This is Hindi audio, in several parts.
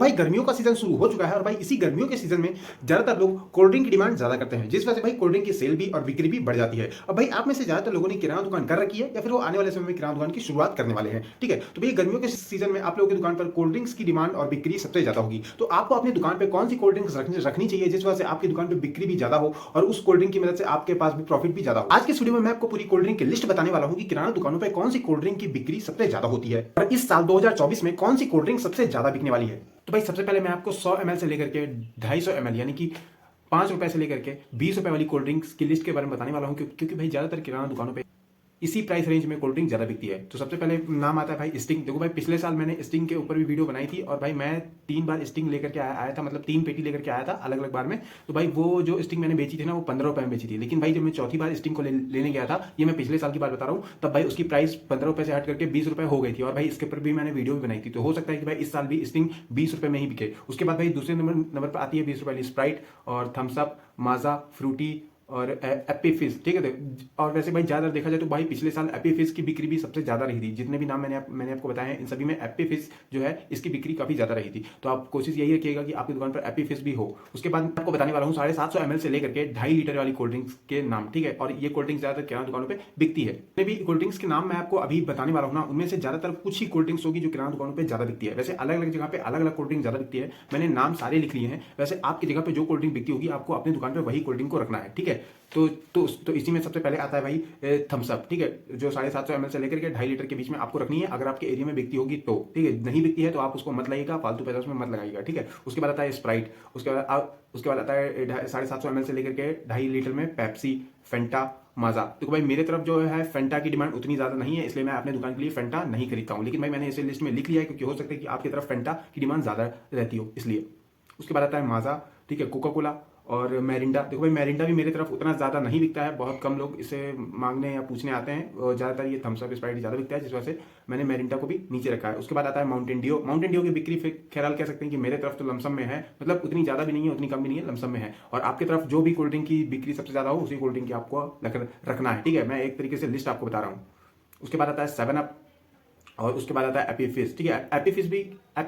भाई गर्मियों का सीजन शुरू हो चुका है और भाई इसी गर्मियों के सीजन में ज्यादातर लोग कोल्ड ड्रिंक की डिमांड ज्यादा करते हैं, जिस वजह से भाई कोल्ड ड्रिंक की सेल भी और बिक्री भी बढ़ जाती है। अब भाई आप में से ज्यादातर लोगों ने किराना दुकान कर रखी है या फिर वो आने वाले समय में किराना दुकान की शुरुआत करने वाले हैं। ठीक है, तो भाई गर्मियों के सीजन में आप लोगों की दुकान पर कोल्ड ड्रिंक्स की डिमांड और बिक्री सबसे ज्यादा होगी। तो आपको अपनी दुकान पर कौन सी कोल्ड ड्रिंक्स रखनी चाहिए जिस वजह से आपकी दुकान पर बिक्री भी ज्यादा हो और उस कोल्ड ड्रिंक की मदद से आपके पास भी प्रॉफिट भी ज्यादा हो। आज के वीडियो में मैं आपको पूरी कोल्ड ड्रिंक की लिस्ट बताने वाला हूं कि किराना दुकानों पर कौन सी कोल्ड ड्रिंक की बिक्री सबसे ज्यादा होती है और इस साल 2024 में कौन सी कोल्ड ड्रिंक सबसे ज्यादा बिकने वाली है। तो भाई सबसे पहले मैं आपको 100 ml से लेकर के 250 ml यानी कि 5 रुपए से लेकर के 20 रुपए वाली कोल्ड ड्रिंक्स की लिस्ट के बारे में बताने वाला हूं, क्योंकि भाई ज्यादातर किराना दुकानों पे इसी प्राइस रेंज में कोल्ड ड्रिंक ज्यादा बिकती है। तो सबसे पहले नाम आता है भाई स्टिंग। देखो भाई पिछले साल मैंने स्टिंग के ऊपर भी वीडियो बनाई थी और भाई मैं 3 बार स्टिंग लेकर के आया था, मतलब 3 पेटी लेकर के आया था अलग अलग बार में। तो भाई वो जो स्टिंग मैंने बेची थी ना वो 15 रुपए में बेची थी, लेकिन भाई जब मैं चौथी बार स्टिंग को लेने गया था, ये मैं पिछले साल की बात बता रहा हूँ, तब भाई उसकी प्राइस 15 रुपए से हट करके 20 रुपए हो गई थी और भाई इसके ऊपर भी मैंने वीडियो भी बनाई थी। तो हो सकता है कि भाई इस साल भी स्टिंग 20 रुपए में ही बिके। उसके बाद भाई दूसरे नंबर पर आती है 20 रुपए वाली स्प्राइट और थम्स अप, माजा, फ्रूटी और एप्पी फिज। ठीक है, और वैसे भाई ज्यादा देखा जाए तो भाई पिछले साल एप्पी फिज की बिक्री भी सबसे ज्यादा रही थी। जितने भी नाम मैंने आपको बताए हैं इन सभी में एप्पी फिज जो है इसकी बिक्री काफी ज्यादा रही थी। तो आप कोशिश यही रखिएगा कि आपकी दुकान पर एप्पी फिज भी हो। उसके बाद मैं आपको बताने वाला हूँ 750 ml से लेकर के 2.5 लीटर वाली कोल्ड ड्रिंक्स के नाम। ठीक है, और ये कोल्ड ड्रिंक्स ज्यादातर किराना दुकानों पर बिकती है। जितने भी कोल्ड ड्रिंक्स के नाम मैं आपको अभी बताने वाला हूँ ना, उनमें से ज्यादातर कुछ ही कोल्ड ड्रिंक्स होगी जो किराना दुकानों पर ज्यादा बिकती है। वैसे अलग अलग जगह पे अलग अलग कोल्ड ड्रिंक ज्यादा बिकती है, मैंने नाम सारे लिख लिए हैं। वैसे आपकी जगह पे जो कोल्ड ड्रिंक बिकती होगी आपको अपनी दुकान पर वही कोल्ड ड्रिंक को रखना है। ठीक है, तो इसी में सबसे पहले आता है भाई थम्स अप। ठीक है, जो 750 ml से लेकर के 2.5 लीटर के बीच में आपको रखनी है अगर आपके एरिया में बिकती होगी तो। ठीक है, नहीं बिकती है तो आप उसको मत लाइएगा, फालतू पैसा उसमें मत लगाइएगा। ठीक है, उसके बाद आता है स्प्राइट। उसके बाद आता है 750 ml से लेकर के 2.5 लीटर में पेप्सी, फेंटा, माजा। देखो भाई मेरे तरफ जो है फेंटा की डिमांड उतनी ज्यादा नहीं है, इसलिए मैं अपने दुकान के लिए फेंटा नहीं खरीदता हूँ, लेकिन भाई मैंने इसे लिस्ट में लिख लिया है क्योंकि हो सकता है कि आपकी तरफ फेंटा की डिमांड ज्यादा रहती हो इसलिए। उसके बाद आता है माजा, ठीक है, कोका कोला और मैरिंडा। देखो भाई मैरिंडा भी मेरे तरफ उतना ज़्यादा नहीं बिकता है, बहुत कम लोग इसे मांगने या पूछने आते हैं और ज़्यादातर ये थम्स अप स्प्राइट ज़्यादा बिकता है, जिस वजह से मैंने मैरिंडा को भी नीचे रखा है। उसके बाद आता है माउंटेन ड्यू। माउंटेन ड्यू की बिक्री खैराल कह सकते हैं कि मेरे तरफ तो लमसम में है, मतलब उतनी ज़्यादा भी नहीं है उतनी कम भी नहीं है, लमसम में है। और आपकी तरफ जो भी कोल्ड ड्रिंक की बिक्री सबसे ज़्यादा हो उसी कोल्ड ड्रिंक की आपको रखना है। ठीक है, मैं एक तरीके से लिस्ट आपको बता रहा हूँ। उसके बाद आता है 7 अप और उसके बाद आता है एप्पी फिज। ठीक है, एप्पी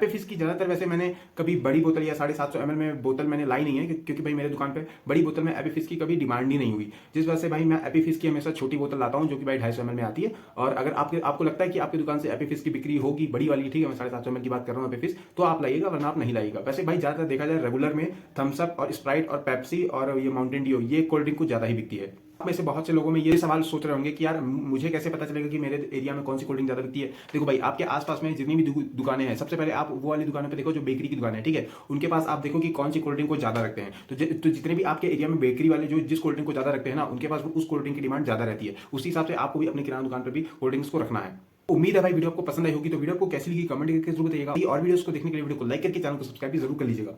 फिज की ज्यादातर वैसे मैंने कभी बड़ी बोतल या 750 ml में बोतल मैंने लाई नहीं है, क्योंकि भाई मेरे दुकान पे बड़ी बोतल में एप्पी फिज की कभी डिमांड ही नहीं हुई, जिस वजह से भाई मैं एप्पी फिज की हमेशा छोटी बोतल लाता हूं जो कि भाई 250 ml में आती है। और अगर आपको लगता है कि आपकी दुकान से एप्पी फिज की बिक्री होगी बड़ी वाली, ठीक है, मैं 750 ml की बात कर रहा हूँ एप्पी फिज, तो आप लाइएगा वरना आप नहीं लाइएगा। वैसे भाई ज्यादातर देखा जाए रेगुलर में थम्स अप और स्प्राइट और पेप्सी और ये माउंटेन ड्यू ये कोल्ड ड्रिंक को ज्यादा ही बिकती है। आप में से बहुत से लोगों में ये सवाल सोच रहे होंगे कि यार मुझे कैसे पता चलेगा कि मेरे एरिया में कौन सी कोल्ड ड्रिंक ज्यादा बिकती है। देखो भाई आपके आसपास में जितनी भी दुकानें हैं, सबसे पहले आप वो वाली दुकानों पे देखो जो बेकरी की दुकान है। ठीक है, उनके पास आप देखो कि कौन सी कोल्ड ड्रिंक को ज्यादा रखते हैं। तो जितने भी आपके एरिया में बेकरी वाले जो जिस कोल्ड ड्रिंक को ज्यादा रखते हैं ना, उनके पास उस कोल्ड ड्रिंक की डिमांड ज्यादा रहती है। उसी हिसाब से आपको भी अपनी किराना दुकान पर भी कोल्ड ड्रिंक्स को रखना है। उम्मीद है भाई वीडियो आपको पसंद आई होगी। तो वीडियो को कैसी लगी कमेंट करके जरूर बताइएगा और वीडियोस को देखने के लिए वीडियो को लाइक करके चैनल को सब्सक्राइब भी जरूर कर लीजिएगा।